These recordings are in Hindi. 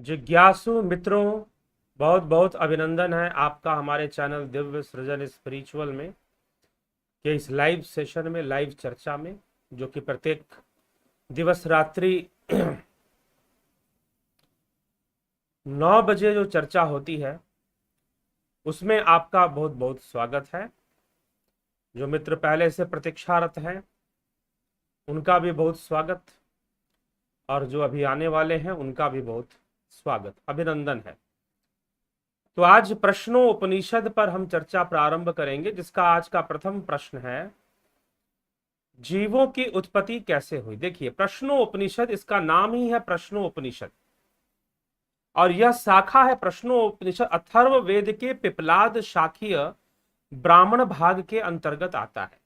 जिज्ञासु मित्रों, बहुत बहुत अभिनंदन है आपका हमारे चैनल दिव्य सृजन स्पिरिचुअल में के इस लाइव सेशन में, लाइव चर्चा में, जो कि प्रत्येक दिवस रात्रि 9 बजे जो चर्चा होती है उसमें आपका बहुत बहुत स्वागत है। जो मित्र पहले से प्रतीक्षारत हैं उनका भी बहुत स्वागत, और जो अभी आने वाले हैं उनका भी बहुत स्वागत, अभिनंदन है। तो आज प्रश्नों उपनिषद पर हम चर्चा प्रारंभ करेंगे, जिसका आज का प्रथम प्रश्न है, जीवों की उत्पत्ति कैसे हुई। देखिए, प्रश्नों उपनिषद, इसका नाम ही है प्रश्नों उपनिषद, और यह शाखा है प्रश्नों उपनिषद अथर्व वेद के पिपलाद शाखीय ब्राह्मण भाग के अंतर्गत आता है।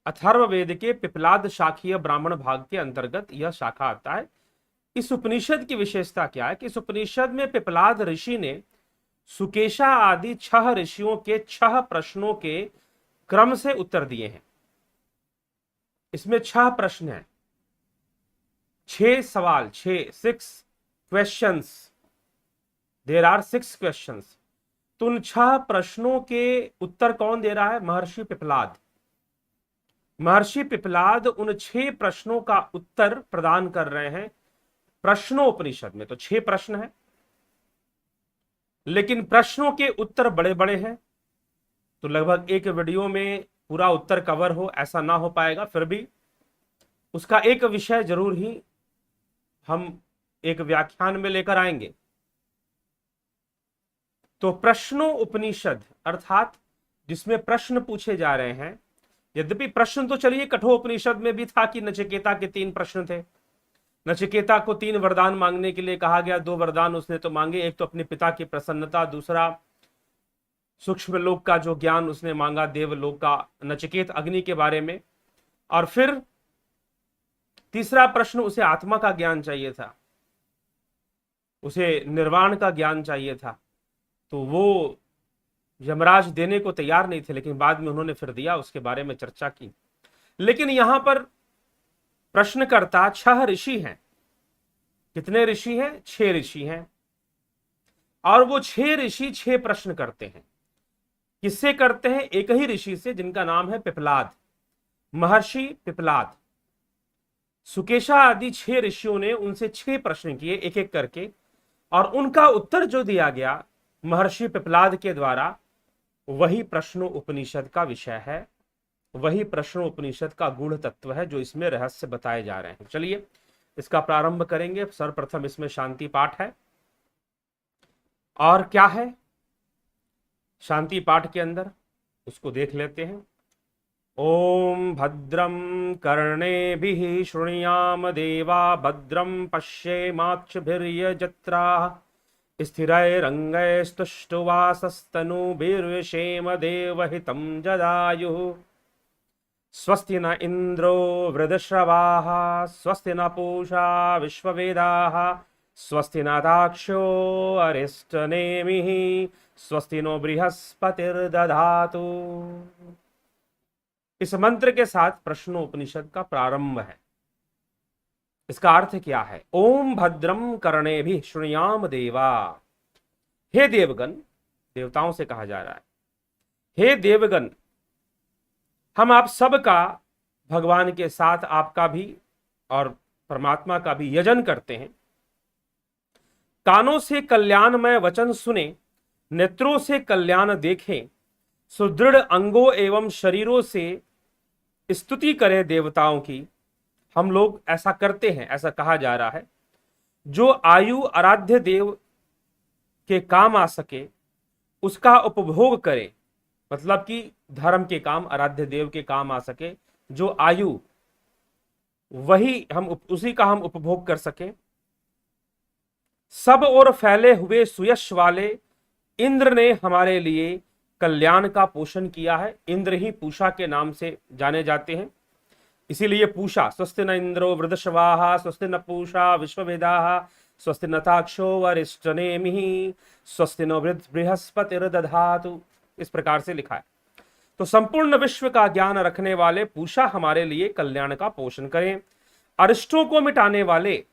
अथर्व वेद के पिपलाद शाखीय ब्राह्मण भाग के अंतर्गत यह शाखा आता है। इस उपनिषद की विशेषता क्या है कि इस उपनिषद में पिपलाद ऋषि ने सुकेशा आदि 6 ऋषियों के 6 प्रश्नों के क्रम से उत्तर दिए हैं। इसमें 6 प्रश्न हैं, 6 सवाल, 6 क्वेश्चंस, देयर आर 6 क्वेश्चंस। तो उन 6 प्रश्नों के उत्तर कौन दे रहा है? महर्षि पिपलाद। महर्षि पिपलाद उन 6 प्रश्नों का उत्तर प्रदान कर रहे हैं प्रश्नों उपनिषद में। तो 6 प्रश्न हैं, लेकिन प्रश्नों के उत्तर बड़े बड़े हैं, तो लगभग एक वीडियो में पूरा उत्तर कवर हो ऐसा ना हो पाएगा। फिर भी उसका एक विषय जरूर ही हम एक व्याख्यान में लेकर आएंगे। तो प्रश्नों उपनिषद अर्थात जिसमें प्रश्न पूछे जा रहे हैं, यद्यपि प्रश्न तो चलिए कठोपनिषद में भी था कि नचिकेता के 3 प्रश्न थे। नचिकेता को 3 वरदान मांगने के लिए कहा गया, 2 वरदान उसने तो मांगे, एक तो अपने पिता की प्रसन्नता, दूसरा सूक्ष्म लोक का जो ज्ञान उसने मांगा, देवलोक का, नचिकेत अग्नि के बारे में, और फिर तीसरा प्रश्न उसे आत्मा का ज्ञान चाहिए था, उसे निर्वाण का ज्ञान चाहिए था। तो वो यमराज देने को तैयार नहीं थे, लेकिन बाद में उन्होंने फिर दिया, उसके बारे में चर्चा की। लेकिन यहां पर प्रश्नकर्ता 6 ऋषि हैं। कितने ऋषि हैं? 6 ऋषि हैं, और वो 6 ऋषि 6 प्रश्न करते हैं। किससे करते हैं? एक ही ऋषि से, जिनका नाम है पिपलाद, महर्षि पिपलाद। सुकेशा आदि 6 ऋषियों ने उनसे 6 प्रश्न किए एक एक करके, और उनका उत्तर जो दिया गया महर्षि पिपलाद के द्वारा, वही प्रश्नों उपनिषद का विषय है, वही प्रश्नों उपनिषद का गूढ़ तत्व है, जो इसमें रहस्य बताए जा रहे हैं। चलिए इसका प्रारंभ करेंगे। सर्वप्रथम इसमें शांति पाठ है। और क्या है शांति पाठ के अंदर, उसको देख लेते हैं। ओम भद्रम कर्णेभिः शृणुयाम देवा, भद्रम पश्येमाक्षभिर्यजत्राः, स्थिरैरङ्गैस्तुष्टुवासस्तनूभिर्विषेम देवहितं जदायुः। स्वस्ति न इंद्रो वृद्धश्रवाः, स्वस्ति न पूषा विश्ववेदाः, स्वस्ति न दाक्षो अरिष्टनेमिः, स्वस्ति नो बृहस्पतिर्दधातु। इस मंत्र के साथ प्रश्नोपनिषद का प्रारंभ है। इसका अर्थ क्या है? ओम भद्रम कर्णेभिः शृणुयाम देवा। हे देवगण, देवताओं से कहा जा रहा है, हे देवगण, हम आप सबका, भगवान के साथ आपका भी और परमात्मा का भी यजन करते हैं। कानों से कल्याणमय वचन सुने, नेत्रों से कल्याण देखें, सुदृढ़ अंगों एवं शरीरों से स्तुति करें देवताओं की। हम लोग ऐसा करते हैं, ऐसा कहा जा रहा है। जो आयु आराध्य देव के काम आ सके उसका उपभोग करें, मतलब कि धर्म के काम, आराध्य देव के काम आ सके, जो आयु, वही हम उसी का हम उपभोग कर सके। सब ओर फैले हुए सुयश वाले इंद्र ने हमारे लिए कल्याण का पोषण किया है। इंद्र ही पूषा के नाम से जाने जाते हैं, इसीलिए पूषा, स्वस्ति न इंद्रो वृद्धश्रवाः, स्वस्ति न पूषा विश्ववेदाः, स्वस्ति न ताक्षो वरिष्ठनेमिः, स्वस्ति नो बृहस्पतिर्दधातु, इस प्रकार से लिखा है। तो संपूर्ण विश्व का ज्ञान रखने वाले पूषा हमारे लिए कल्याण का पोषण करें। अरिष्टों को मिटाने वाले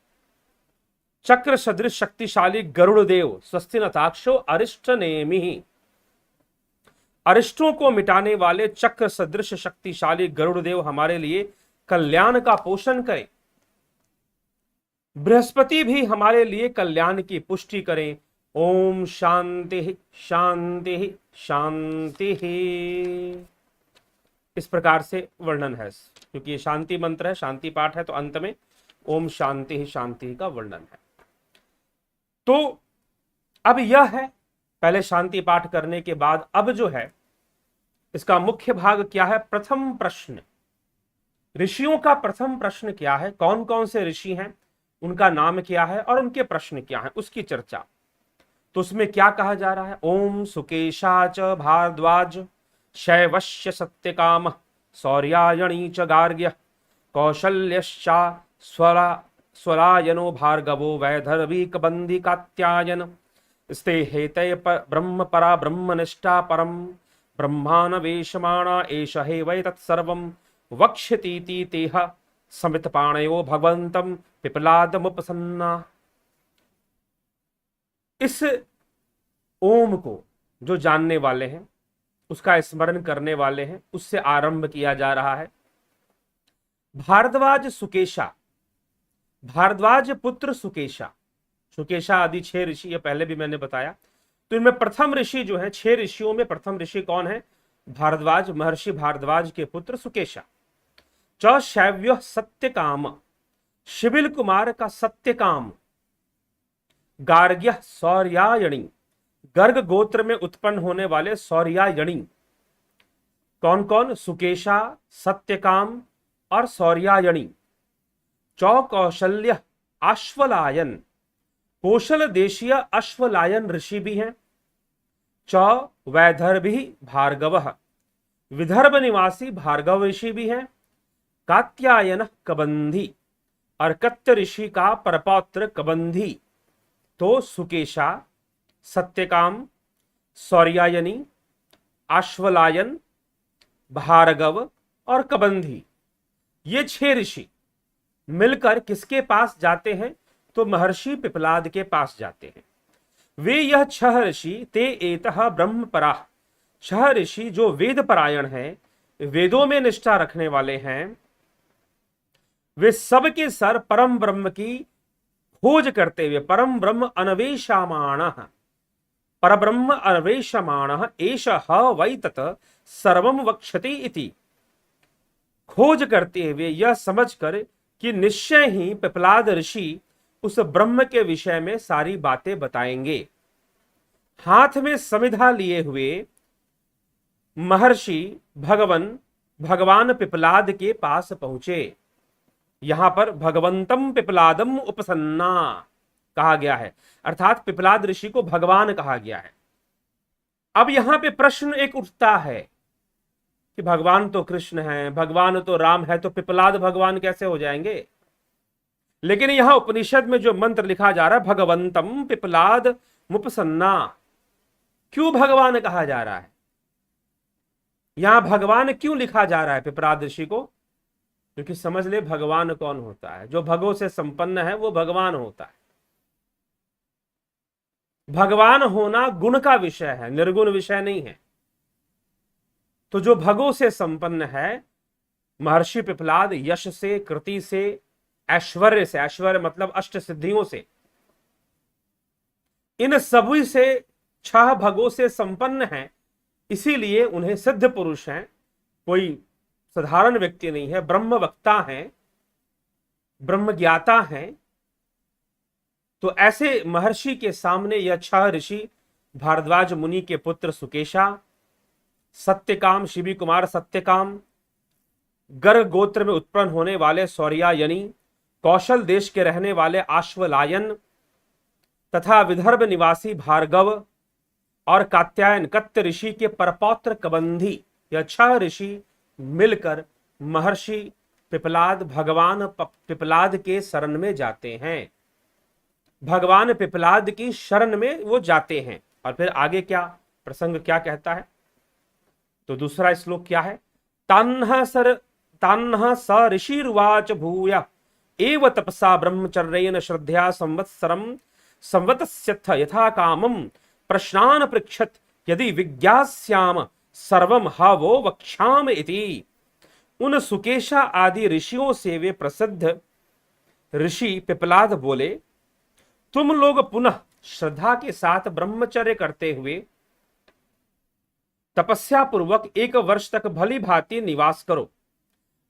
चक्र सदृश शक्तिशाली गरुड़ देव स्वस्ति नताक्षो अरिष्ट नेमि। अरिष्टों को मिटाने वाले चक्र सदृश शक्तिशाली गरुड़ देव हमारे लिए कल्याण का पोषण करें। बृहस्पति भी हमारे लिए कल्याण की पुष्टि करें। ओम शांति शांति शांति। इस प्रकार से वर्णन है, क्योंकि ये शांति मंत्र है, शांति पाठ है, तो अंत में ओम शांति शांति का वर्णन है। तो अब यह है, पहले शांति पाठ करने के बाद अब जो है इसका मुख्य भाग क्या है। प्रथम प्रश्न, ऋषियों का प्रथम प्रश्न क्या है, कौन कौन से ऋषि हैं, उनका नाम क्या है और उनके प्रश्न क्या है, उसकी चर्चा। तो उसमें क्या कहा जा रहा है। ओम सुकेशा च भारद्वाज शैवश्य सत्यकाम सौर्यायणी च गार्ग्य कौशल्यश्चा स्वरायनो भार्गवो वैधर्वीकबंधी कात्यायन स्ते हेतय ब्रह्म परा ब्रह्मनिष्ठा परम ब्रह्मानवेशमाणा एष हे वै तत्सर्वं वक्ष्यतीति तेह समितपाणयो भगवन्तं पिपलादमुपसन्ना। इस ओम को जो जानने वाले हैं, उसका स्मरण करने वाले हैं, उससे आरंभ किया जा रहा है। भारद्वाज सुकेशा, भारद्वाज पुत्र सुकेशा, सुकेशा आदि 6 ऋषि, ये पहले भी मैंने बताया। तो इनमें प्रथम ऋषि जो है, 6 ऋषियों में प्रथम ऋषि कौन है। भारद्वाज, महर्षि भारद्वाज के पुत्र सुकेशा। च शैव्य सत्यकाम, शिबिल कुमार का सत्यकाम। गार्ग्य सौर्यायणी, गर्ग गोत्र में उत्पन्न होने वाले सौर्यायणी। कौन कौन, सुकेशा, सत्यकाम और सौर्यायणी। चौ कौशल्य अश्वलायन, कौशल देशीय अश्वलायन ऋषि भी हैं। च वैदर्भी भार्गव, विदर्भ निवासी भार्गव ऋषि भी हैं। कात्यायन कबंधी, और कत्य ऋषि का परपौत्र कबंधी। तो सुकेशा, सत्यकाम, सौर्यायनी, अश्वलायन, भार्गव और कबंधी, ये 6 ऋषि मिलकर किसके पास जाते हैं, तो महर्षि पिपलाद के पास जाते हैं। वे यह 6 ऋषि ते एतः ब्रह्मपरा, 6 ऋषि जो वेद परायण हैं, वेदों में निष्ठा रखने वाले हैं, वे सबके सर परम ब्रह्म की खोज करते हुए, परम ब्रह्म अन्वेषमाणः, परब्रह्म अन्वेषमाणः एष ह वै तत् सर्वं वक्ष्यति इति, खोज करते हुए यह समझकर कि निश्चय ही पिपलाद ऋषि उस ब्रह्म के विषय में सारी बातें बताएंगे। हाथ में समिधा लिए हुए महर्षि भगवान पिपलाद के पास पहुंचे। यहां पर भगवंतम पिपलादम उपसन्ना कहा गया है, अर्थात पिपलाद ऋषि को भगवान कहा गया है। अब यहां पे प्रश्न एक उठता है कि भगवान तो कृष्ण है, भगवान तो राम है, तो पिपलाद भगवान कैसे हो जाएंगे। लेकिन यहां उपनिषद में जो मंत्र लिखा जा रहा है, भगवंतम पिपलाद मुपसन्ना, क्यों भगवान कहा जा रहा है, यहां भगवान क्यों लिखा जा रहा है पिपलाद ऋषि को। क्योंकि समझ ले भगवान कौन होता है, जो भगों से संपन्न है वो भगवान होता है। भगवान होना गुण का विषय है, निर्गुण विषय नहीं है। तो जो भगों से संपन्न है, महर्षि पिपलाद यश से, कृति से, ऐश्वर्य से, ऐश्वर्य मतलब अष्ट सिद्धियों से, इन सभी से 6 भगों से संपन्न हैं, इसीलिए उन्हें सिद्ध पुरुष हैं, कोई साधारण व्यक्ति नहीं है, ब्रह्म वक्ता हैं, ब्रह्म ज्ञाता हैं। तो ऐसे महर्षि के सामने यह 6 ऋषि, भारद्वाज मुनि के पुत्र सुकेशा, सत्यकाम शिबी कुमार सत्यकाम, गर्ग गोत्र में उत्पन्न होने वाले सौर्यायनी, कौशल देश के रहने वाले आश्वलायन तथा विदर्भ निवासी भार्गव और कात्यायन कत्य ऋषि के परपौत्र कबंधी, यह 6 ऋषि मिलकर महर्षि पिपलाद, भगवान पिपलाद के शरण में जाते हैं। भगवान पिपलाद की शरण में वो जाते हैं। और फिर आगे क्या प्रसंग क्या कहता है, तो दूसरा श्लोक क्या है। तान्ह स ऋषिर्वाच भूय एव तपसा ब्रह्मचर्येण श्रद्धया संवत्सरम संवत्स्यथ यथा कामम प्रश्नान पृच्छत यदि विज्ञास्याम सर्वम हा वो वक्ष्याम इति। उन सुकेशा आदि ऋषियों से वे प्रसिद्ध ऋषि पिपलाद बोले, तुम लोग पुनः श्रद्धा के साथ ब्रह्मचर्य करते हुए तपस्या पूर्वक 1 वर्ष तक भली भांति निवास करो।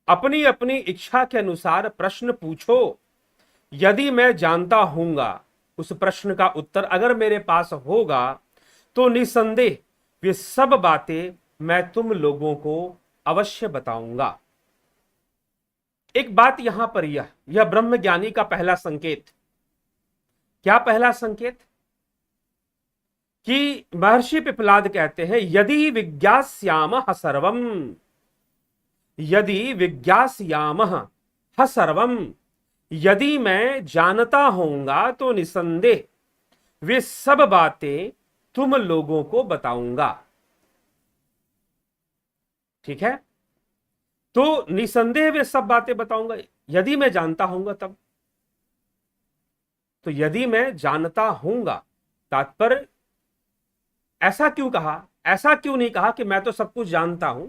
अपनी अपनी इच्छा के अनुसार प्रश्न पूछो। यदि मैं जानता हूंगा, उस प्रश्न का उत्तर अगर मेरे पास होगा, तो निसंदेह वे सब बातें मैं तुम लोगों को अवश्य बताऊंगा। एक बात यहां पर यह ब्रह्म ज्ञानी का पहला संकेत। क्या पहला संकेत? कि महर्षि पिपलाद कहते हैं, यदि विज्ञास्यामः सर्वम, यदि विज्ञास्यामः ह सर्वम, यदि मैं जानता होऊंगा तो निसंदेह वे सब बातें तुम लोगों को बताऊंगा। ठीक है, तो निसंदेह वे सब बातें बताऊंगा, यदि मैं जानता होऊंगा तब। तो यदि मैं जानता होऊंगा, तात्पर्य ऐसा क्यों कहा? ऐसा क्यों नहीं कहा कि मैं तो सब कुछ जानता हूं,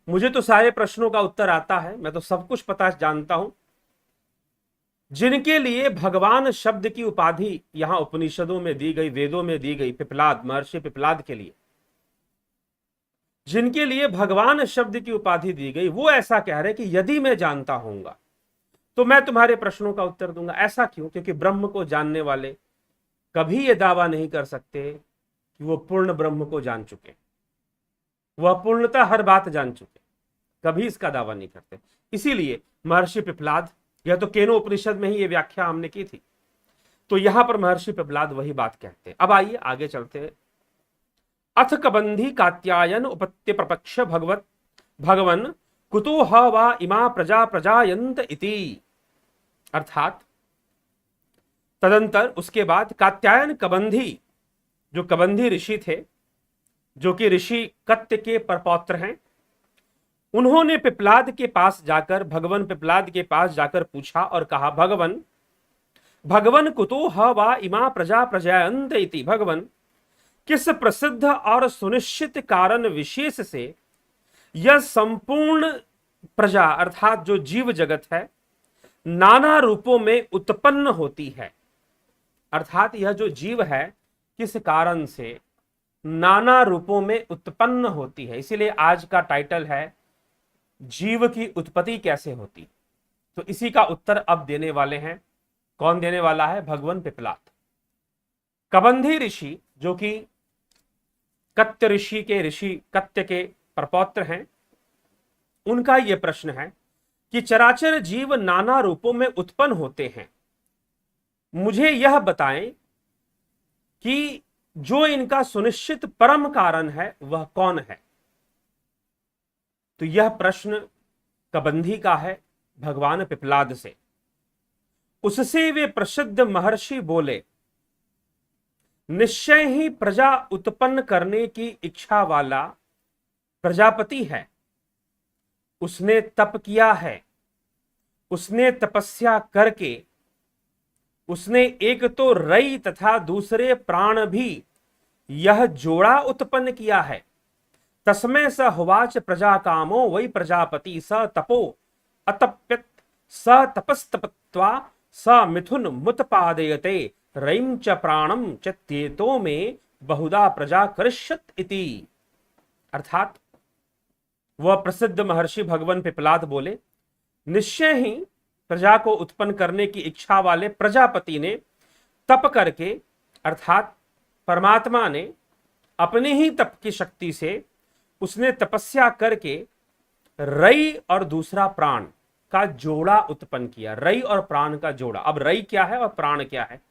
मुझे तो सारे प्रश्नों का उत्तर आता है, मैं तो सब कुछ पता जानता हूं। जिनके लिए भगवान शब्द की उपाधि यहां उपनिषदों में दी गई, वेदों में दी गई, पिपलाद, महर्षि पिपलाद के लिए जिनके लिए भगवान शब्द की उपाधि दी गई, वो ऐसा कह रहे कि यदि मैं जानता होऊंगा तो मैं तुम्हारे प्रश्नों का उत्तर दूंगा। ऐसा क्यों? क्योंकि ब्रह्म को जानने वाले कभी यह दावा नहीं कर सकते कि वो पूर्ण ब्रह्म को जान चुके, वह पूर्णतः हर बात जान चुके, कभी इसका दावा नहीं करते। इसीलिए महर्षि पिपलाद, यह तो केनो उपनिषद में ही ये व्याख्या हमने की थी, तो यहां पर महर्षि पिपलाद वही बात कहते हैं। अब आइए आगे चलते हैं। अथ कबंधी कात्यायन उपत्य प्रपक्ष भगवन कुतो ह वा इमा प्रजा प्रजायंत इति। अर्थात तदंतर उसके बाद कात्यायन कबंधी, जो कबंधी ऋषि थे, जो कि ऋषि कत्य के परपौत्र हैं, उन्होंने पिपलाद के पास जाकर, भगवान पिपलाद के पास जाकर पूछा और कहा, भगवन कुतो ह वा इमा प्रजा प्रजायंत इति। भगवन, किस प्रसिद्ध और सुनिश्चित कारण विशेष से यह संपूर्ण प्रजा अर्थात जो जीव जगत है नाना रूपों में उत्पन्न होती है। अर्थात यह जो जीव है किस कारण से नाना रूपों में उत्पन्न होती है। इसीलिए आज का टाइटल है जीव की उत्पत्ति कैसे होती। तो इसी का उत्तर अब देने वाले हैं। कौन देने वाला है? भगवान पिपलाद। कबंधी ऋषि जो कि कत्य ऋषि के कत्य के परपौत्र हैं, उनका यह प्रश्न है कि चराचर जीव नाना रूपों में उत्पन्न होते हैं, मुझे यह बताएं कि जो इनका सुनिश्चित परम कारण है वह कौन है। तो यह प्रश्न कबंधी का है भगवान पिपलाद से। उससे वे प्रसिद्ध महर्षि बोले, निश्चय ही प्रजा उत्पन्न करने की इच्छा वाला प्रजापति है। उसने तप किया है, उसने तपस्या करके उसने एक तो रई तथा दूसरे प्राण भी यह जोड़ा उत्पन्न किया है। तस्मै स हुवाच प्रजा कामो वै प्रजापति स तपो अतप्यत स तपस्तपत्वा स मिथुन मुत्पादयते रईं च प्राणम च त्येतो में बहुधा प्रजा करिष्यत इति। अर्थात वह प्रसिद्ध महर्षि भगवान पिपलाद बोले, निश्चय ही प्रजा को उत्पन्न करने की इच्छा वाले प्रजापति ने तप करके, अर्थात परमात्मा ने अपने ही तप की शक्ति से उसने तपस्या करके रई और दूसरा प्राण का जोड़ा उत्पन्न किया। रई और प्राण का जोड़ा। अब रई क्या है और प्राण क्या है,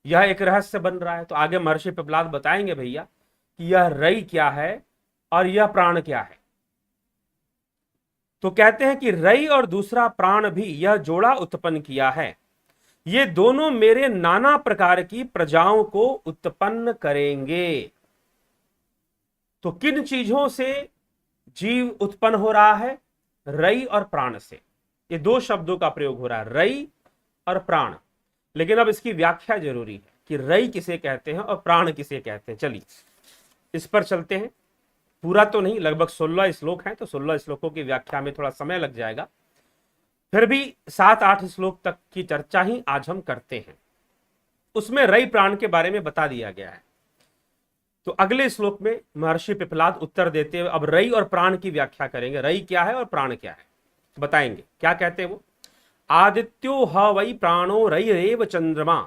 यह एक रहस्य बन रहा है। तो आगे महर्षि पिपलाद बताएंगे भैया कि यह रई क्या है और यह प्राण क्या है। तो कहते हैं कि रई और दूसरा प्राण भी यह जोड़ा उत्पन्न किया है। ये दोनों मेरे नाना प्रकार की प्रजाओं को उत्पन्न करेंगे। तो किन चीजों से जीव उत्पन्न हो रहा है? रई और प्राण से। ये दो शब्दों का प्रयोग हो रहा है, रई और प्राण। लेकिन अब इसकी व्याख्या जरूरी है कि रई किसे कहते हैं और प्राण किसे कहते हैं। चलिए इस पर चलते हैं। पूरा तो नहीं, लगभग 16 श्लोक हैं, तो 16 श्लोकों की व्याख्या में थोड़ा समय लग जाएगा। फिर भी 7-8 श्लोक तक की चर्चा ही आज हम करते हैं। उसमें रई प्राण के बारे में बता दिया गया है। तो अगले श्लोक में महर्षि पिपलाद उत्तर देते हुए अब रई और प्राण की व्याख्या करेंगे। रई क्या है और प्राण क्या है बताएंगे। क्या कहते हैं वो? आदित्यो ह वै प्राणो रैरेव चंद्रमा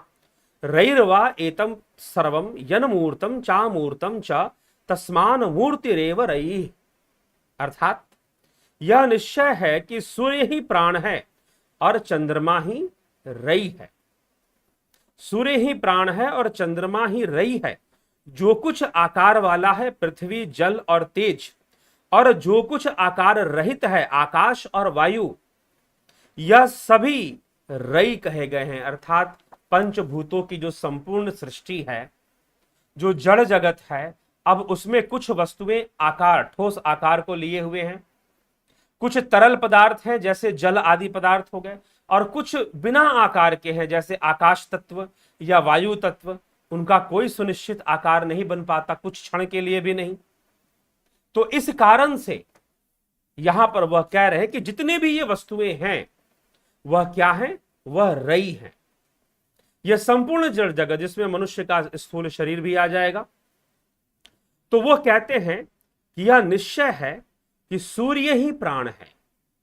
रैर्वा एतम सर्वम यन्मूर्तम चामूर्तम च तस्मान मूर्तिरेव रई। अर्थात यह निश्चय है कि सूर्य ही प्राण है और चंद्रमा ही रई है। सूर्य ही प्राण है और चंद्रमा ही रई है। जो कुछ आकार वाला है पृथ्वी, जल और तेज, और जो कुछ आकार रहित है आकाश और वायु, यह सभी रई कहे गए हैं। अर्थात पंचभूतों की जो संपूर्ण सृष्टि है, जो जड़ जगत है, अब उसमें कुछ वस्तुएं आकार, ठोस आकार को लिए हुए हैं, कुछ तरल पदार्थ हैं जैसे जल आदि पदार्थ हो गए, और कुछ बिना आकार के हैं जैसे आकाश तत्व या वायु तत्व। उनका कोई सुनिश्चित आकार नहीं बन पाता, कुछ क्षण के लिए भी नहीं। तो इस कारण से यहां पर वह कह रहे हैं कि जितने भी ये वस्तुएं हैं वह क्या है? वह रई है। यह संपूर्ण जड़ जगत जिसमें मनुष्य का स्थूल शरीर भी आ जाएगा। तो वह कहते हैं कि यह निश्चय है कि सूर्य ही प्राण है।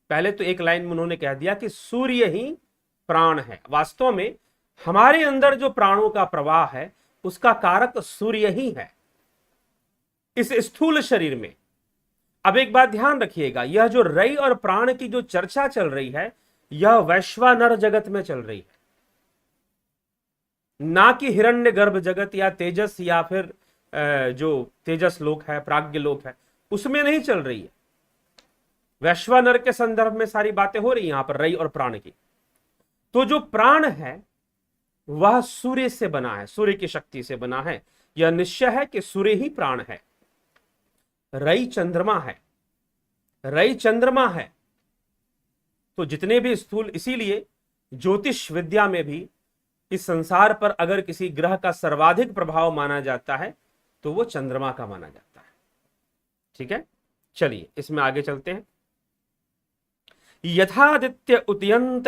पहले तो एक लाइन में उन्होंने कह दिया कि सूर्य ही प्राण है। वास्तव में हमारे अंदर जो प्राणों का प्रवाह है उसका कारक सूर्य ही है इस स्थूल शरीर में। अब एक बात ध्यान रखिएगा, यह जो रई और प्राण की जो चर्चा चल रही है यह वैश्वानर जगत में चल रही है, ना कि हिरण्यगर्भ जगत या तेजस या फिर जो तेजस लोक है, प्राज्ञ लोक है, उसमें नहीं चल रही है। वैश्वानर के संदर्भ में सारी बातें हो रही यहां पर रई और प्राण की। तो जो प्राण है वह सूर्य से बना है, सूर्य की शक्ति से बना है। यह निश्चय है कि सूर्य ही प्राण है। रई चंद्रमा है, रई चंद्रमा है। तो जितने भी स्थूल, इसीलिए ज्योतिष विद्या में भी इस संसार पर अगर किसी ग्रह का सर्वाधिक प्रभाव माना जाता है तो वो चंद्रमा का माना जाता है। ठीक है, चलिए इसमें आगे चलते हैं। यथादित्य उदयंत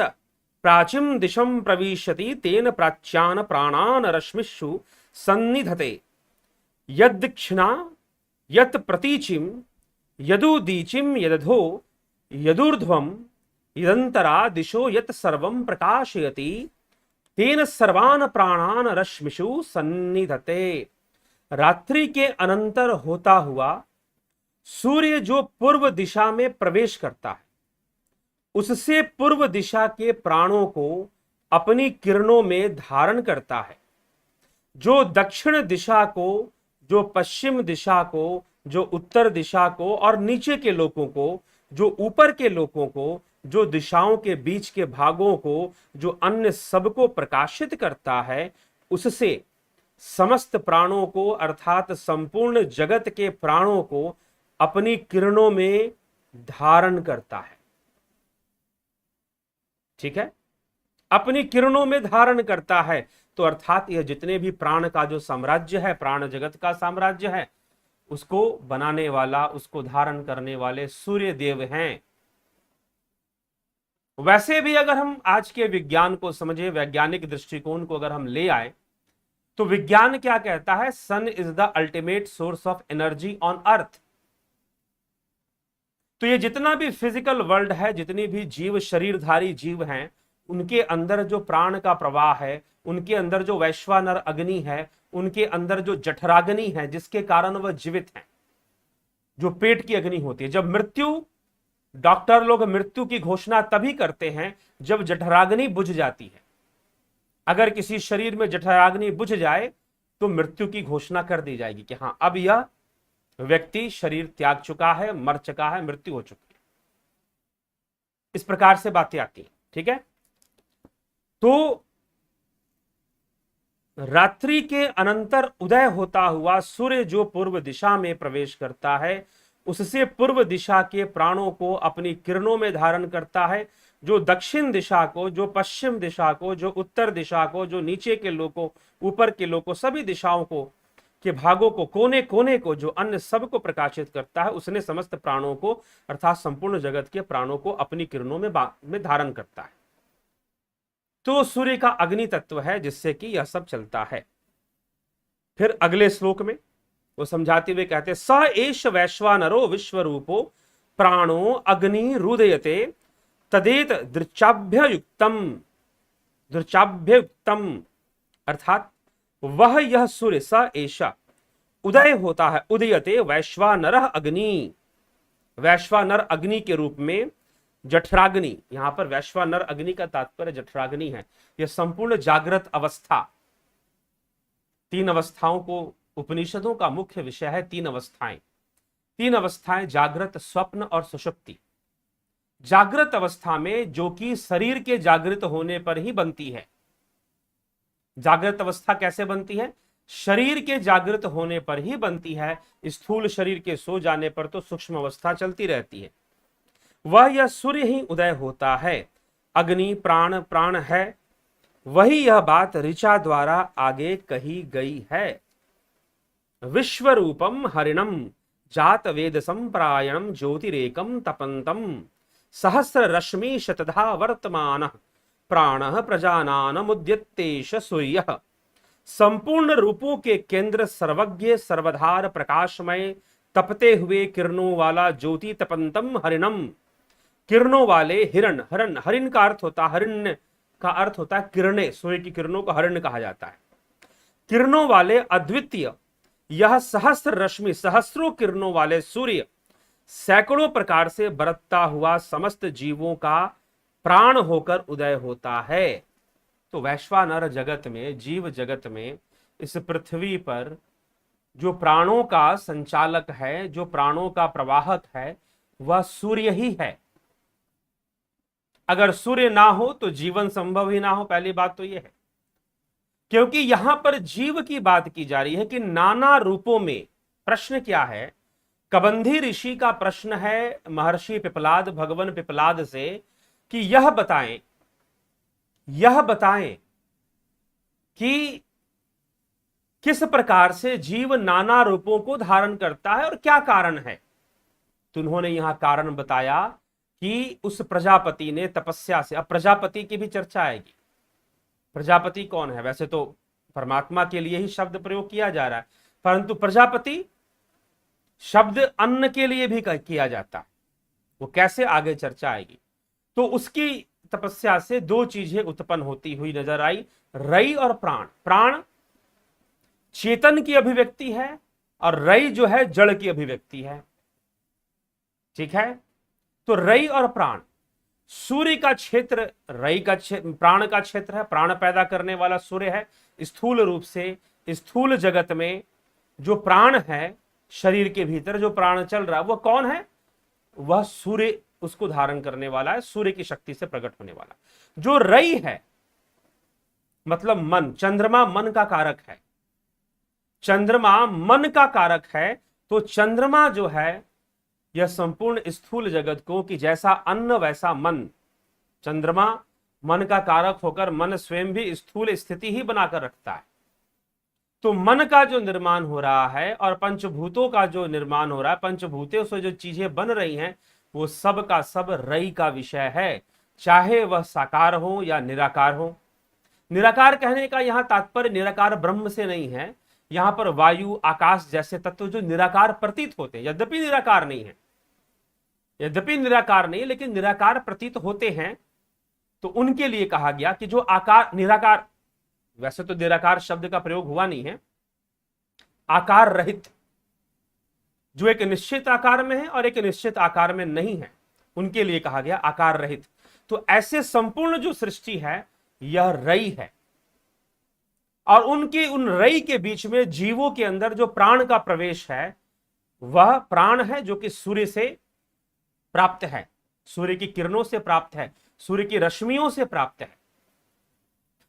प्राचीम दिशम प्रविशति तेन प्राच्यान प्राणान रश्मिषु सन्निधते यदक्षिणा यत प्रतीचिम यदुदीचिम यदधो यदूर्ध्वम यदंतरा दिशो यत सर्वं प्रकाशयति तेन सर्वान प्राणान रश्मिषु सन्निधते। रात्रि के अनंतर होता हुआ सूर्य जो पूर्व दिशा में प्रवेश करता है उससे पूर्व दिशा के प्राणों को अपनी किरणों में धारण करता है। जो दक्षिण दिशा को, जो पश्चिम दिशा को, जो उत्तर दिशा को और नीचे के लोकों को, जो ऊपर के लोकों को, जो दिशाओं के बीच के भागों को, जो अन्य सबको प्रकाशित करता है, उससे समस्त प्राणों को अर्थात संपूर्ण जगत के प्राणों को अपनी किरणों में धारण करता है। ठीक है, अपनी किरणों में धारण करता है। तो अर्थात यह जितने भी प्राण का जो साम्राज्य है, प्राण जगत का साम्राज्य है, उसको बनाने वाला, उसको धारण करने वाले सूर्य देव हैं। वैसे भी अगर हम आज के विज्ञान को समझे, वैज्ञानिक दृष्टिकोण को अगर हम ले आए, तो विज्ञान क्या कहता है? Sun is the ultimate source of energy on earth. तो ये जितना भी फिजिकल वर्ल्ड है, जितनी भी जीव, शरीरधारी जीव हैं, उनके अंदर जो प्राण का प्रवाह है, उनके अंदर जो वैश्वानर अग्नि है, उनके अंदर जो जठराग्नि है जिसके कारण वह जीवित हैं, जो पेट की अग्नि होती है। जब मृत्यु, डॉक्टर लोग मृत्यु की घोषणा तभी करते हैं जब जठराग्नि बुझ जाती है। अगर किसी शरीर में जठराग्नि बुझ जाए तो मृत्यु की घोषणा कर दी जाएगी कि हाँ, अब यह व्यक्ति शरीर त्याग चुका है, मर चुका है, मृत्यु हो चुकी है। इस प्रकार से बातें आती हैं। ठीक है, तो रात्रि के अनंतर उदय होता हुआ सूर्य जो पूर्व दिशा में प्रवेश करता है, उससे पूर्व दिशा के प्राणों को अपनी किरणों में धारण करता है। जो दक्षिण दिशा को, जो पश्चिम दिशा को, जो उत्तर दिशा को, जो नीचे के लोग को, ऊपर के लोग को, सभी दिशाओं को के भागों को, कोने कोने को, जो अन्य सब को प्रकाशित करता है, उसने समस्त प्राणों को अर्थात संपूर्ण जगत के प्राणों को अपनी किरणों में धारण करता है। तो सूर्य का अग्नि तत्व है जिससे कि यह सब चलता है। फिर अगले श्लोक में वो समझाते हुए कहते, स एष वैश्वानरो विश्वरूपो प्राणो अग्नि रुदयते तदेत दृचाभ्ययुक्तम अर्थात वह यह सूर्य स एषा उदय होता है, उदयते वैश्वानर अग्नि, वैश्वानर अग्नि के रूप में जठराग्नि, यहां पर वैश्वानर अग्नि का तात्पर्य जठराग्नि है। यह संपूर्ण जागृत अवस्था, तीन अवस्थाओं को उपनिषदों का मुख्य विषय है। तीन अवस्थाएं जागृत, स्वप्न और सुषुप्ति। जागृत अवस्था में जो कि शरीर के जागृत होने पर ही बनती है। जागृत अवस्था कैसे बनती है? शरीर के जागृत होने पर ही बनती है। स्थूल शरीर के सो जाने पर तो सूक्ष्म अवस्था चलती रहती है। वह यह सूर्य ही उदय होता है। अग्नि प्राण, प्राण है, वही यह बात ऋचा द्वारा आगे कही गई है। विश्वरूपम हरिणम जात वेद संप्रायणम ज्योतिरेकम तपंतम सहस्र रश्मि शतधा वर्तमान प्राण प्रजानान मुद्यतेश सूर्य। संपूर्ण रूपों के केंद्र, सर्वज्ञ सर्वधार प्रकाशमय तपते हुए किरणों वाला ज्योति तपंतम हरिणम, किरणों वाले हिरण। हरिण का अर्थ होता, हरिण्य का अर्थ होता है किरणें। सूर्य की किरणों को हरिण कहा जाता है। किरणों वाले अद्वितीय यह सहस्र रश्मि, सहस्रों किरणों वाले सूर्य सैकड़ों प्रकार से बरतता हुआ समस्त जीवों का प्राण होकर उदय होता है। तो वैश्वानर जगत में, जीव जगत में, इस पृथ्वी पर जो प्राणों का संचालक है, जो प्राणों का प्रवाहक है, वह सूर्य ही है। अगर सूर्य ना हो तो जीवन संभव ही ना हो। पहली बात तो यह है, क्योंकि यहां पर जीव की बात की जा रही है कि नाना रूपों में। प्रश्न क्या है? कबंधी ऋषि का प्रश्न है महर्षि पिपलाद, भगवान पिपलाद से कि यह बताएं कि किस प्रकार से जीव नाना रूपों को धारण करता है और क्या कारण है। तो उन्होंने यहां कारण बताया कि उस प्रजापति ने तपस्या से, अब प्रजापति की भी चर्चा आएगी। प्रजापति कौन है? वैसे तो परमात्मा के लिए ही शब्द प्रयोग किया जा रहा है, परंतु प्रजापति शब्द अन्न के लिए भी किया जाता है। वो कैसे, आगे चर्चा आएगी। तो उसकी तपस्या से दो चीजें उत्पन्न होती हुई नजर आई, रई और प्राण। प्राण चेतन की अभिव्यक्ति है और रई जो है जड़ की अभिव्यक्ति है। ठीक है? तो रई और प्राण, सूर्य का क्षेत्र रई का क्षेत्र, प्राण का क्षेत्र है। प्राण पैदा करने वाला सूर्य है। स्थूल रूप से स्थूल जगत में जो प्राण है, शरीर के भीतर जो प्राण चल रहा है, वह कौन है? वह सूर्य उसको धारण करने वाला है, सूर्य की शक्ति से प्रकट होने वाला। जो रई है मतलब मन, चंद्रमा मन का कारक है। चंद्रमा मन का कारक है। तो चंद्रमा जो है यह संपूर्ण स्थूल जगत को, कि जैसा अन्न वैसा मन, चंद्रमा मन का कारक होकर मन स्वयं भी स्थूल स्थिति ही बनाकर रखता है। तो मन का जो निर्माण हो रहा है और पंचभूतों का जो निर्माण हो रहा है, पंचभूतों से जो चीजें बन रही हैं, वो सब का सब रई का विषय है, चाहे वह साकार हो या निराकार हो। निराकार कहने का यहां तात्पर्य निराकार ब्रह्म से नहीं है। यहां पर वायु, आकाश जैसे तत्व जो निराकार प्रतीत होते हैं, यद्यपि निराकार नहीं है, लेकिन निराकार प्रतीत होते हैं, तो उनके लिए कहा गया कि जो आकार निराकार, वैसे तो निराकार शब्द का प्रयोग हुआ नहीं है, आकार रहित, जो एक निश्चित आकार में है और एक निश्चित आकार में नहीं है, उनके लिए कहा गया आकार रहित। तो ऐसे संपूर्ण जो सृष्टि है यह रई है, और उनके उन रई के बीच में जीवों के अंदर जो प्राण का प्रवेश है, वह प्राण है जो कि सूर्य से प्राप्त है, सूर्य की किरणों से प्राप्त है, सूर्य की रश्मियों से प्राप्त है।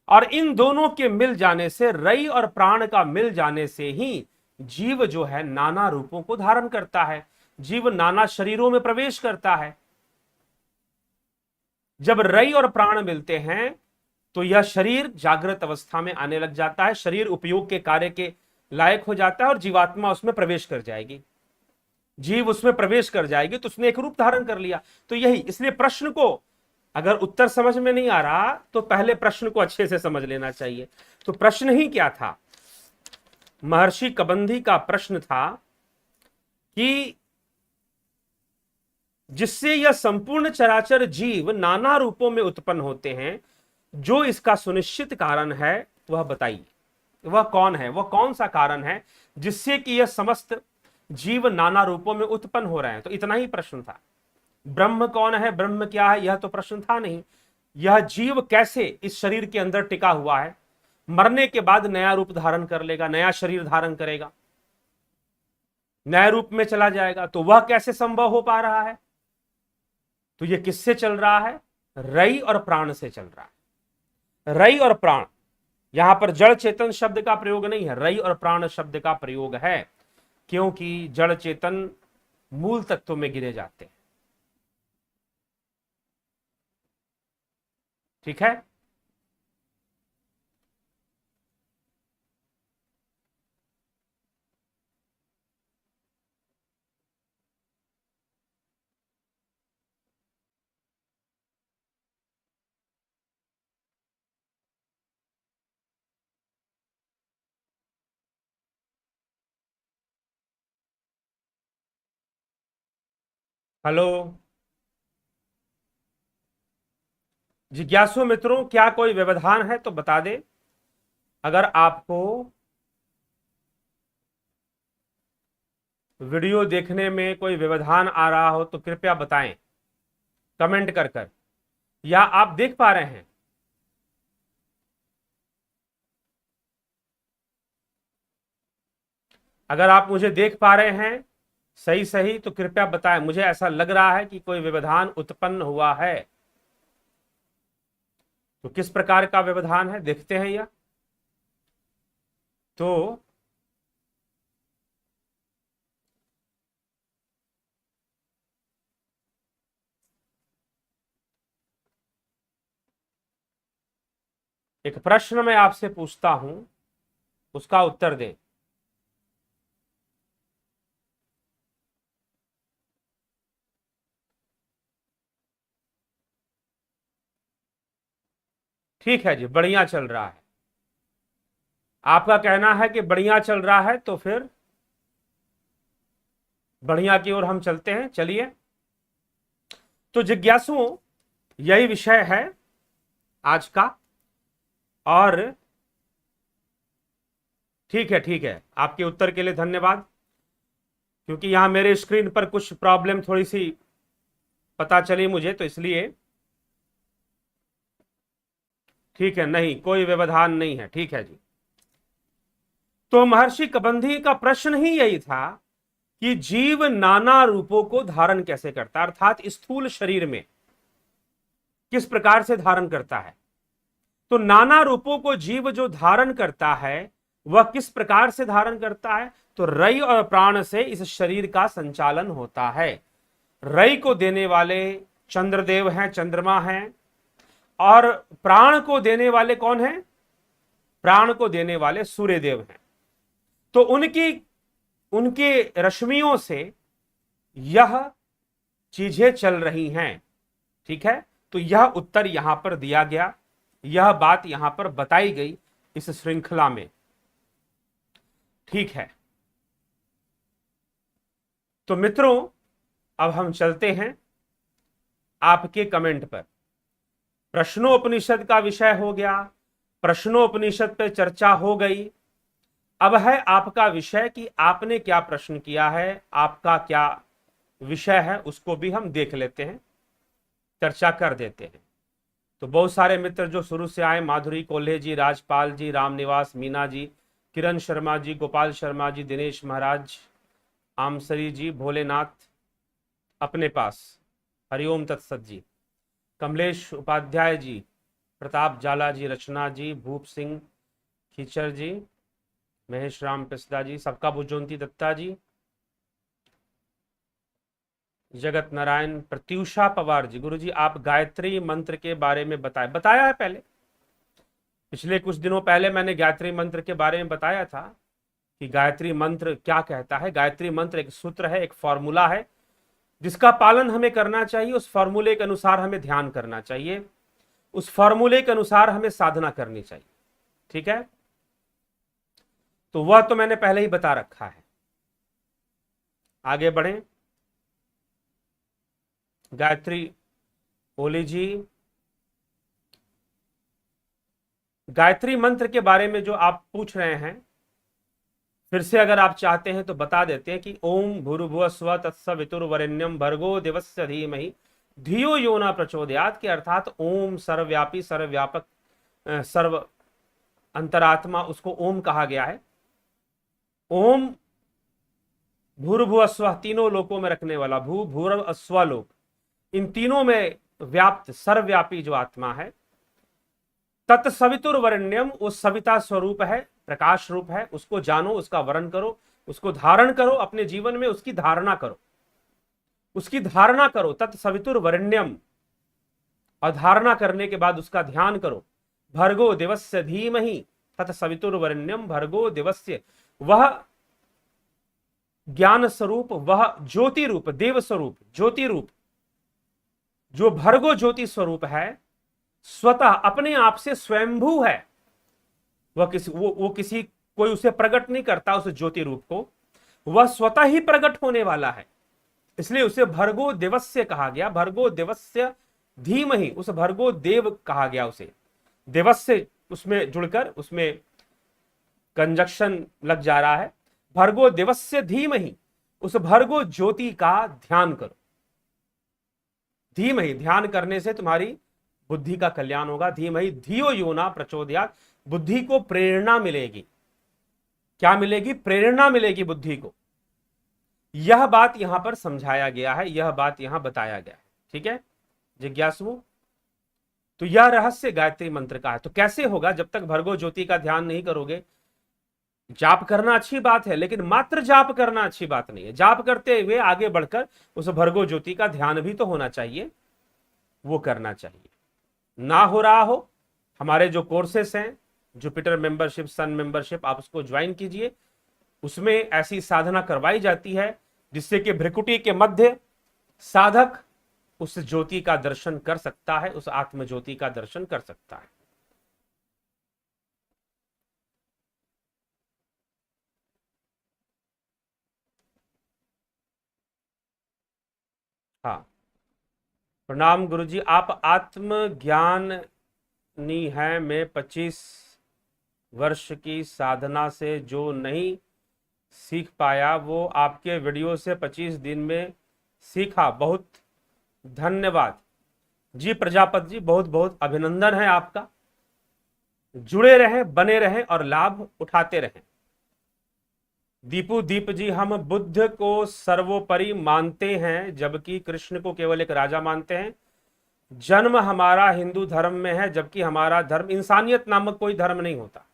और इन दोनों के मिल जाने से, रई और प्राण का मिल जाने से ही जीव जो है नाना रूपों को धारण करता है, जीव नाना शरीरों में प्रवेश करता है। जब रई और प्राण मिलते हैं तो यह शरीर जागृत अवस्था में आने लग जाता है, शरीर उपयोग के कार्य के लायक हो जाता है और जीवात्मा उसमें प्रवेश कर जाएगी, जीव उसमें प्रवेश कर जाएगी, तो उसने एक रूप धारण कर लिया। तो यही, इसलिए प्रश्न को अगर उत्तर समझ में नहीं आ रहा तो पहले प्रश्न को अच्छे से समझ लेना चाहिए। तो प्रश्न ही क्या था? महर्षि कबंधी का प्रश्न था कि जिससे यह संपूर्ण चराचर जीव नाना रूपों में उत्पन्न होते हैं, जो इसका सुनिश्चित कारण है वह बताइए। वह कौन है, वह कौन सा कारण है जिससे कि यह समस्त जीव नाना रूपों में उत्पन्न हो रहे हैं? तो इतना ही प्रश्न था। ब्रह्म कौन है, ब्रह्म क्या है, यह तो प्रश्न था नहीं। यह जीव कैसे इस शरीर के अंदर टिका हुआ है, मरने के बाद नया रूप धारण कर लेगा, नया शरीर धारण करेगा, नए रूप में चला जाएगा, तो वह कैसे संभव हो पा रहा है? तो यह किससे चल रहा है? रई और प्राण से चल रहा है। रई और प्राण, यहां पर जड़ चेतन शब्द का प्रयोग नहीं है, रई और प्राण शब्द का प्रयोग है, क्योंकि जड़ चेतन मूल तत्वों में गिने जाते हैं। ठीक है। हेलो जिज्ञासु मित्रों, क्या कोई व्यवधान है तो बता दे। अगर आपको वीडियो देखने में कोई व्यवधान आ रहा हो तो कृपया बताएं कमेंट कर कर, या आप देख पा रहे हैं? अगर आप मुझे देख पा रहे हैं सही सही तो कृपया बताएं। मुझे ऐसा लग रहा है कि कोई व्यवधान उत्पन्न हुआ है। तो किस प्रकार का व्यवधान है देखते हैं यह। तो एक प्रश्न मैं आपसे पूछता हूं, उसका उत्तर दें। ठीक है जी, बढ़िया चल रहा है। आपका कहना है कि बढ़िया चल रहा है, तो फिर बढ़िया की ओर हम चलते हैं। चलिए, तो जिज्ञासुओं, यही विषय है आज का। और ठीक है, आपके उत्तर के लिए धन्यवाद। क्योंकि यहां मेरे स्क्रीन पर कुछ प्रॉब्लम थोड़ी सी पता चली मुझे, तो इसलिए। ठीक है, नहीं कोई व्यवधान नहीं है। ठीक है जी। तो महर्षि कबंधी का प्रश्न ही यही था कि जीव नाना रूपों को धारण कैसे करता है, अर्थात स्थूल शरीर में किस प्रकार से धारण करता है। तो नाना रूपों को जीव जो धारण करता है वह किस प्रकार से धारण करता है? तो रई और प्राण से इस शरीर का संचालन होता है। रई को देने वाले चंद्रदेव हैं, चंद्रमा हैं, और प्राण को देने वाले कौन हैं? प्राण को देने वाले सूर्यदेव हैं। तो उनकी उनके रश्मियों से यह चीजें चल रही हैं। ठीक है, तो यह उत्तर यहां पर दिया गया, यह बात यहां पर बताई गई इस श्रृंखला में। ठीक है, तो मित्रों अब हम चलते हैं आपके कमेंट पर। प्रश्नोपनिषद का विषय हो गया, प्रश्नोपनिषद पे चर्चा हो गई। अब है आपका विषय कि आपने क्या प्रश्न किया है, आपका क्या विषय है, उसको भी हम देख लेते हैं, चर्चा कर देते हैं। तो बहुत सारे मित्र जो शुरू से आए, माधुरी कोल्हे जी, राजपाल जी, रामनिवास, मीना जी, किरण शर्मा जी, गोपाल शर्मा जी, दिनेश महाराज, आमसरी जी, भोलेनाथ अपने पास, हरिओम तत्सत जी, कमलेश उपाध्याय जी, प्रताप जाला जी, रचना जी, भूप सिंह खीचर जी, महेश राम पिस्दा जी, सबका बुजोंती दत्ता जी, जगत नारायण प्रत्युषा पवार जी, गुरु जी आप गायत्री मंत्र के बारे में बताया है पहले, पिछले कुछ दिनों पहले मैंने गायत्री मंत्र के बारे में बताया था कि गायत्री मंत्र क्या कहता है। गायत्री मंत्र एक सूत्र है, एक फॉर्मूला है जिसका पालन हमें करना चाहिए। उस फॉर्मूले के अनुसार हमें ध्यान करना चाहिए, उस फॉर्मूले के अनुसार हमें साधना करनी चाहिए। ठीक है, तो वह तो मैंने पहले ही बता रखा है। आगे बढ़ें। गायत्री ओली जी, गायत्री मंत्र के बारे में जो आप पूछ रहे हैं, फिर से अगर आप चाहते हैं तो बता देते हैं कि ओम भूर्भुवः स्वः तत्सवितुर्वरेण्यं भर्गो देवस्य धीमहि धियो यो न प्रचोदयात् के अर्थात ओम सर्वव्यापी, सर्वव्यापक, सर्व अंतरात्मा, उसको ओम कहा गया है। ओम भूर्भुवः स्वः, तीनों लोकों में रखने वाला, भू भूर्भुवः स्वः लोक, इन तीनों में व्याप्त सर्वव्यापी जो आत्मा है। तत्सवितुर्वरेण्यम, वो सविता स्वरूप है, प्रकाश रूप है, उसको जानो, उसका वर्ण करो, उसको धारण करो, अपने जीवन में उसकी धारणा करो, उसकी धारणा करो। तत्सवितुर्वरेण्यम, और धारणा करने के बाद उसका ध्यान करो। भर्गो देवस्य धीमहि तत्सवितुर्वरेण्यम भर्गो देवस्य, वह ज्ञान स्वरूप, वह ज्योति रूप, देव स्वरूप, ज्योति रूप, जो भर्गो ज्योति स्वरूप है, स्वतः अपने आप से स्वयंभू है। वह किसी कोई उसे प्रकट नहीं करता, उस ज्योति रूप को, वह स्वतः ही प्रकट होने वाला है, इसलिए उसे भर्गो देवस्य कहा गया। भर्गो देवस्य धीमहि, उस भर्गो देव कहा गया उसे। देवस्य उसमें जुड़कर उसमें कंजक्शन लग जा रहा है। भर्गो देवस्य धीमहि, उस भर्गो ज्योति का ध्यान करो। धीमहि, ध्यान करने से तुम्हारी बुद्धि का कल्याण होगा। धीमहि धियो यो न प्रचोदयात्, बुद्धि को प्रेरणा मिलेगी। क्या मिलेगी? प्रेरणा मिलेगी बुद्धि को। यह बात यहां पर समझाया गया है, यह बात यहां बताया गया है। ठीक है जिज्ञासुओं, तो यह रहस्य गायत्री मंत्र का है। तो कैसे होगा? जब तक भर्गो ज्योति का ध्यान नहीं करोगे। जाप करना अच्छी बात है, लेकिन मात्र जाप करना अच्छी बात नहीं है। जाप करते हुए आगे बढ़कर उस भर्गो ज्योति का ध्यान भी तो होना चाहिए, वो करना चाहिए। ना हो रहा हो, हमारे जो कोर्सेस हैं, जुपिटर मेंबरशिप, सन मेंबरशिप, आप उसको ज्वाइन कीजिए। उसमें ऐसी साधना करवाई जाती है जिससे कि भ्रिकुटी के मध्य साधक उस ज्योति का दर्शन कर सकता है, उस आत्म ज्योति का दर्शन कर सकता है। हाँ, प्रणाम गुरुजी, आप आत्मज्ञानी हैं। मैं 25 वर्ष की साधना से जो नहीं सीख पाया, वो आपके वीडियो से 25 दिन में सीखा। बहुत धन्यवाद जी प्रजापति जी, बहुत बहुत अभिनंदन है आपका। जुड़े रहें, बने रहें और लाभ उठाते रहें। दीप जी, हम बुद्ध को सर्वोपरि मानते हैं जबकि कृष्ण को केवल एक राजा मानते हैं। जन्म हमारा हिंदू धर्म में है, जबकि हमारा धर्म, इंसानियत नामक कोई धर्म नहीं होता।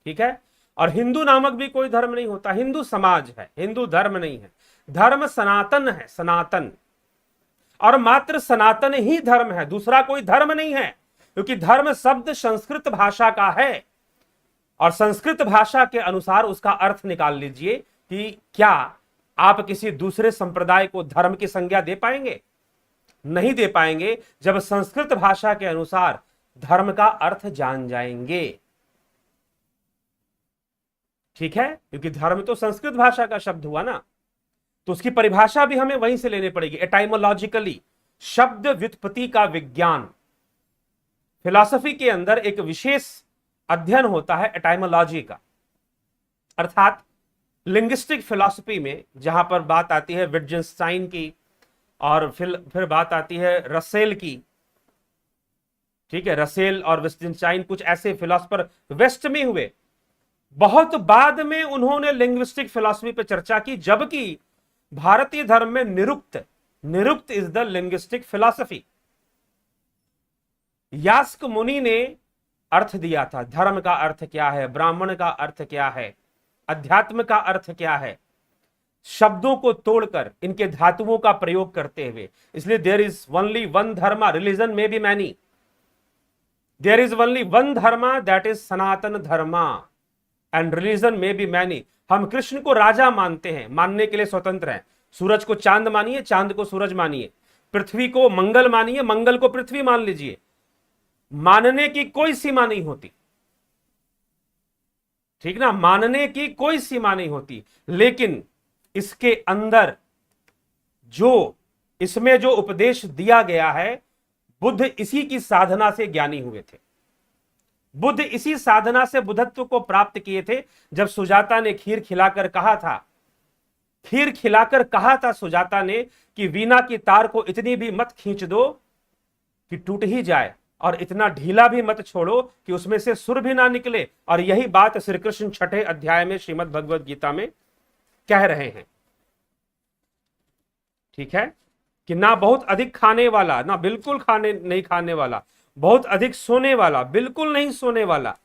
ठीक है, और हिंदू नामक भी कोई धर्म नहीं होता। हिंदू समाज है, हिंदू धर्म नहीं है। धर्म सनातन है, सनातन, और मात्र सनातन ही धर्म है, दूसरा कोई धर्म नहीं है। क्योंकि धर्म शब्द संस्कृत भाषा का है, और संस्कृत भाषा के अनुसार उसका अर्थ निकाल लीजिए कि क्या आप किसी दूसरे संप्रदाय को धर्म की संज्ञा दे पाएंगे? नहीं दे पाएंगे, जब संस्कृत भाषा के अनुसार धर्म का अर्थ जान जाएंगे। ठीक है, क्योंकि धर्म तो संस्कृत भाषा का शब्द हुआ ना, तो उसकी परिभाषा भी हमें वहीं से लेनी पड़ेगी, एटाइमोलॉजिकली, शब्द व्युत्पत्ति का विज्ञान। फिलॉसफी के अंदर एक विशेष अध्ययन होता है एटाइमोलॉजी का, अर्थात लिंग्विस्टिक फिलॉसफी में, जहां पर बात आती है विटजेनस्टाइन की, और फिर बात आती है रसेल की। ठीक है, रसेल और विटजेनस्टाइन कुछ ऐसे फिलॉसफर वेस्ट में हुए, बहुत बाद में उन्होंने लिंग्विस्टिक फिलॉसफी पर चर्चा की, जबकि भारतीय धर्म में Nirukta is the linguistic philosophy. Yaska मुनि ने अर्थ दिया था, धर्म का अर्थ क्या है, ब्राह्मण का अर्थ क्या है, अध्यात्म का अर्थ क्या है। शब्दों को तोड़कर इनके धातुओं का प्रयोग करते हुए। इसलिए there is only one dharma, religion में be many, there is only one dharma that is Sanatan dharma and religion में बी मैनी। हम कृष्ण को राजा मानते हैं, मानने के लिए स्वतंत्र हैं। सूरज को चांद मानिए, चांद को सूरज मानिए, पृथ्वी को मंगल मानिए, मंगल को पृथ्वी मान लीजिए, मानने की कोई सीमा नहीं होती, ठीक ना, मानने की कोई सीमा नहीं होती। लेकिन इसके अंदर जो, इसमें जो उपदेश दिया गया है, बुद्ध इसी की साधना से ज्ञानी हुए थे। बुद्ध इसी साधना से बुद्धत्व को प्राप्त किए थे। जब सुजाता ने खीर खिलाकर कहा था, खीर खिलाकर कहा था सुजाता ने कि वीणा की तार को इतनी भी मत खींच दो कि टूट ही जाए, और इतना ढीला भी मत छोड़ो कि उसमें से सुर भी ना निकले। और यही बात श्री कृष्ण 6 अध्याय में श्रीमद् भगवद गीता में कह रहे हैं, ठीक है, कि ना बहुत अधिक खाने वाला, ना बिल्कुल खाने नहीं खाने वाला, बहुत अधिक सोने वाला, बिल्कुल नहीं सोने वाला,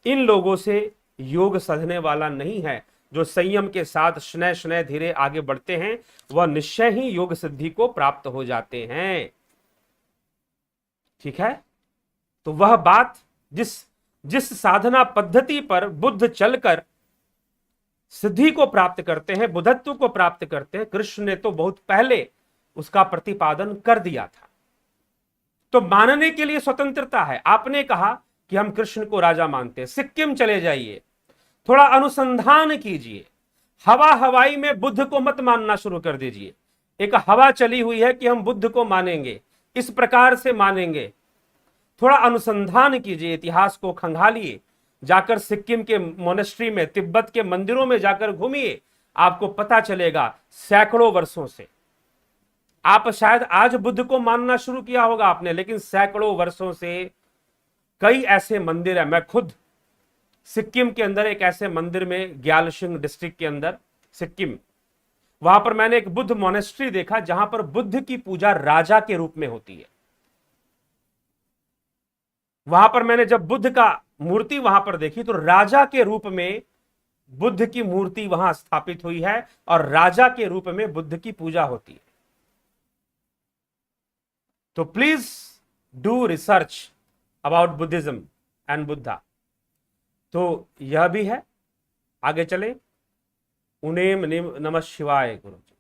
इन लोगों से योग सधने वाला नहीं है। जो संयम के साथ शनय शनय धीरे आगे बढ़ते हैं, वह निश्चय ही योग सिद्धि को प्राप्त हो जाते हैं, ठीक है। तो वह बात जिस साधना पद्धति पर बुद्ध चलकर सिद्धि को प्राप्त करते हैं, बुद्धत्व को प्राप्त करते हैं, कृष्ण ने तो बहुत पहले उसका प्रतिपादन कर दिया था। तो मानने के लिए स्वतंत्रता है। आपने कहा कि हम कृष्ण को राजा मानते हैं, सिक्किम चले जाइए, थोड़ा अनुसंधान कीजिए, हवा हवाई में बुद्ध को मत मानना शुरू कर दीजिए। एक हवा चली हुई है कि हम बुद्ध को मानेंगे, इस प्रकार से मानेंगे। थोड़ा अनुसंधान कीजिए, इतिहास को खंगालिए, जाकर सिक्किम के मोनेस्ट्री में, तिब्बत के मंदिरों में जाकर घूमिए, आपको पता चलेगा सैकड़ों वर्षों से, आप शायद आज बुद्ध को मानना शुरू किया होगा आपने, लेकिन सैकड़ों वर्षों से कई ऐसे मंदिर है। मैं खुद सिक्किम के अंदर एक ऐसे मंदिर में, ग्यालसिंग डिस्ट्रिक्ट के अंदर सिक्किम, वहां पर मैंने एक बुद्ध मोनेस्ट्री देखा जहां पर बुद्ध की पूजा राजा के रूप में होती है। वहां पर मैंने जब बुद्ध का मूर्ति वहां पर देखी तो राजा के रूप में बुद्ध की मूर्ति वहां स्थापित हुई है और राजा के रूप में बुद्ध की पूजा होती है। तो please do research about Buddhism and Buddha. तो यह भी है, आगे चले। उनेम नमः शिवाय गुरु जी।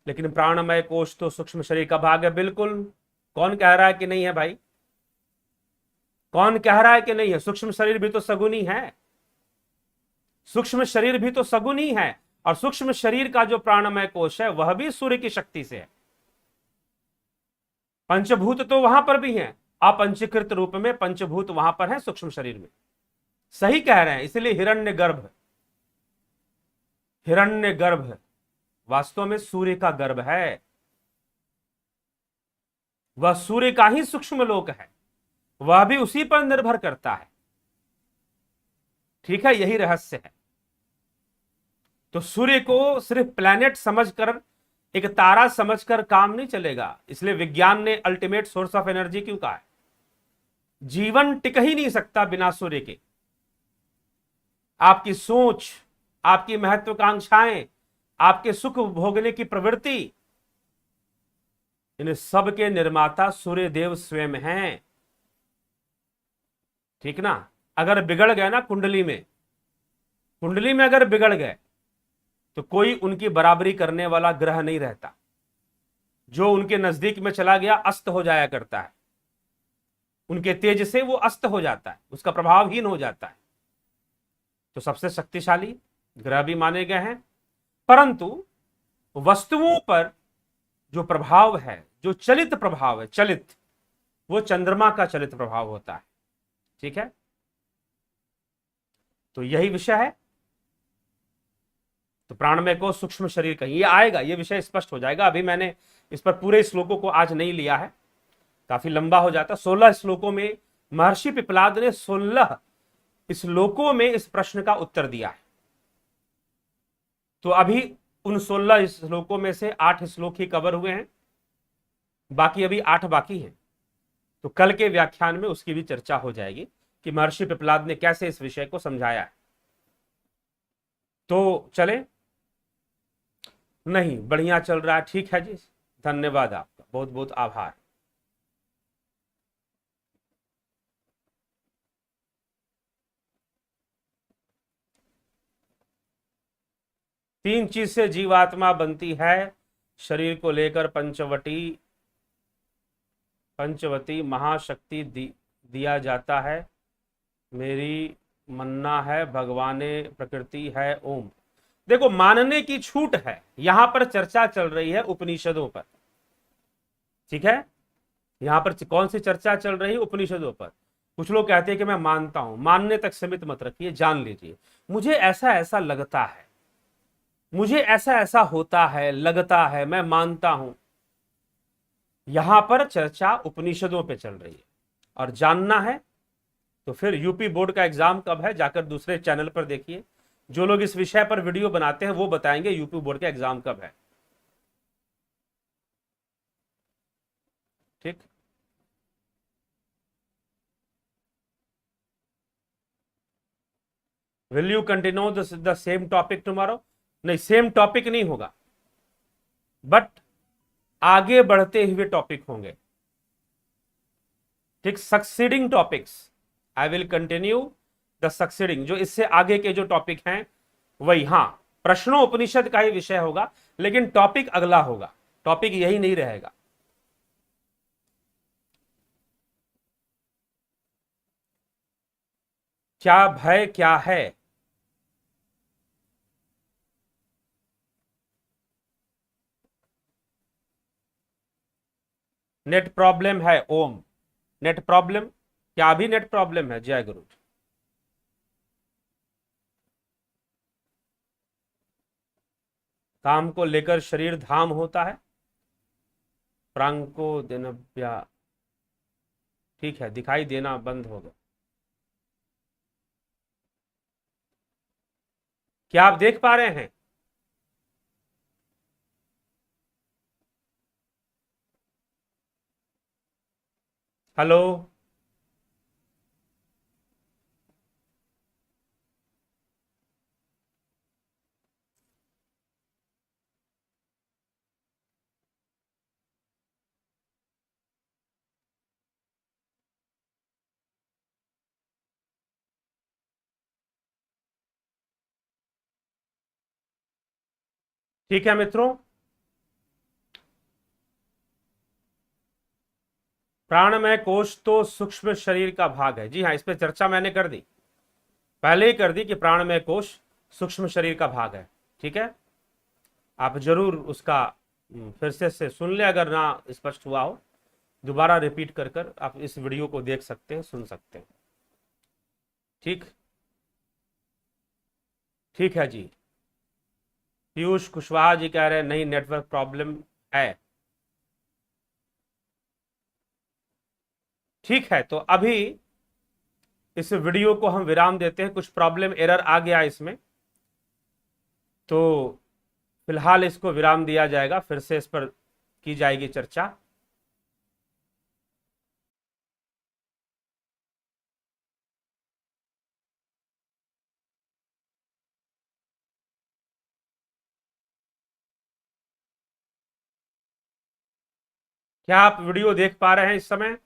लेकिन प्राणमय कोश तो सूक्ष्म शरीर का भाग है, बिल्कुल। कौन कह रहा है कि नहीं है भाई? कौन कह रहा है कि नहीं है? सूक्ष्म शरीर भी तो सगुनी है, सूक्ष्म शरीर भी तो सगुनी है। और सूक्ष्म शरीर का जो प्राणमय कोश है वह भी सूर्य की शक्ति से है। पंचभूत तो वहां पर भी हैं, अपंचीकृत रूप में पंचभूत वहां पर है सूक्ष्म शरीर में। सही कह रहे हैं। इसलिए हिरण्य गर्भ वास्तव में सूर्य का गर्भ है, वह सूर्य का ही सूक्ष्म लोक है, वह भी उसी पर निर्भर करता है, ठीक है। यही रहस्य है। तो सूर्य को सिर्फ प्लैनेट समझकर, एक तारा समझकर काम नहीं चलेगा। इसलिए विज्ञान ने अल्टीमेट सोर्स ऑफ एनर्जी क्यों कहा है। जीवन टिक ही नहीं सकता बिना सूर्य के। आपकी सोच, आपकी महत्वाकांक्षाएं, आपके सुख भोगने की प्रवृत्ति, इन सब के निर्माता सूर्य देव स्वयं हैं, ठीक ना। अगर बिगड़ गए ना कुंडली में अगर बिगड़ गए तो कोई उनकी बराबरी करने वाला ग्रह नहीं रहता। जो उनके नजदीक में चला गया अस्त हो जाया करता है, उनके तेज से वो अस्त हो जाता है, उसका प्रभावहीन हो जाता है। तो सबसे शक्तिशाली ग्रह भी माने गए हैं, परंतु वस्तुओं पर जो प्रभाव है, जो चलित प्रभाव है, चलित, वो चंद्रमा का चलित प्रभाव होता है, ठीक है। तो यही विषय है। तो प्राणमय को सूक्ष्म शरीर कहीं, ये आएगा, ये विषय स्पष्ट हो जाएगा। अभी मैंने इस पर पूरे श्लोकों को आज नहीं लिया है, काफी लंबा हो जाता। 16 श्लोकों में महर्षि पिपलाद ने 16 श्लोकों में इस प्रश्न का उत्तर दिया है। तो अभी उन 16 श्लोकों में से 8 श्लोक ही कवर हुए हैं, बाकी अभी 8 बाकी हैं। तो कल के व्याख्यान में उसकी भी चर्चा हो जाएगी। कि महर्षि पिपलाद ने कैसे इस विषय को समझाया है। तो चले, नहीं बढ़िया चल रहा है, ठीक है जी, धन्यवाद आपका, बहुत बहुत आभार। तीन चीज से जीवात्मा बनती है, शरीर को लेकर पंचवती महाशक्ति दिया जाता है, मेरी मन्ना है भगवाने प्रकृति है ओम। देखो मानने की छूट है, यहां पर चर्चा चल रही है उपनिषदों पर, ठीक है। यहां पर कौन सी चर्चा चल रही है? उपनिषदों पर। कुछ लोग कहते हैं कि मैं मानता हूं, मानने तक सीमित मत रखिए, जान लीजिए मुझे ऐसा ऐसा लगता है, मुझे ऐसा ऐसा होता है, लगता है, मैं मानता हूं। यहां पर चर्चा उपनिषदों पे चल रही है। और जानना है तो फिर यूपी बोर्ड का एग्जाम कब है, जाकर दूसरे चैनल पर देखिए। जो लोग इस विषय पर वीडियो बनाते हैं वो बताएंगे यूपी बोर्ड का एग्जाम कब है, ठीक। Will you continue the same topic tomorrow? नहीं, सेम टॉपिक नहीं होगा, बट आगे बढ़ते हुए टॉपिक होंगे, ठीक। Succeeding topics, I will continue the succeeding, जो इससे आगे के जो टॉपिक हैं वही। हाँ, प्रश्नों उपनिषद का ही विषय होगा, लेकिन टॉपिक अगला होगा, टॉपिक यही नहीं रहेगा। क्या भय क्या है? नेट प्रॉब्लम है ओम, नेट प्रॉब्लम, क्या अभी नेट प्रॉब्लम है? जय गुरु। काम को लेकर शरीर धाम होता है, प्रांको दिनव्या, ठीक है, दिखाई देना बंद हो गया। क्या आप देख पा रहे हैं? हेलो, ठीक है मित्रों, प्राणमय कोश तो सूक्ष्म शरीर का भाग है। जी हाँ, इस पर चर्चा मैंने कर दी, पहले ही कर दी कि प्राणमय कोश सूक्ष्म शरीर का भाग है, ठीक है। आप जरूर उसका फिर से सुन ले, अगर ना स्पष्ट हुआ हो दोबारा रिपीट कर कर आप इस वीडियो को देख सकते हैं, सुन सकते हैं, ठीक। ठीक है जी। पीयूष कुशवाहा जी कह रहे हैं नहीं नेटवर्क प्रॉब्लम है, ठीक है। तो अभी इस वीडियो को हम विराम देते हैं, कुछ प्रॉब्लम एरर आ गया इसमें, तो फिलहाल इसको विराम दिया जाएगा, फिर से इस पर की जाएगी चर्चा। क्या आप वीडियो देख पा रहे हैं इस समय?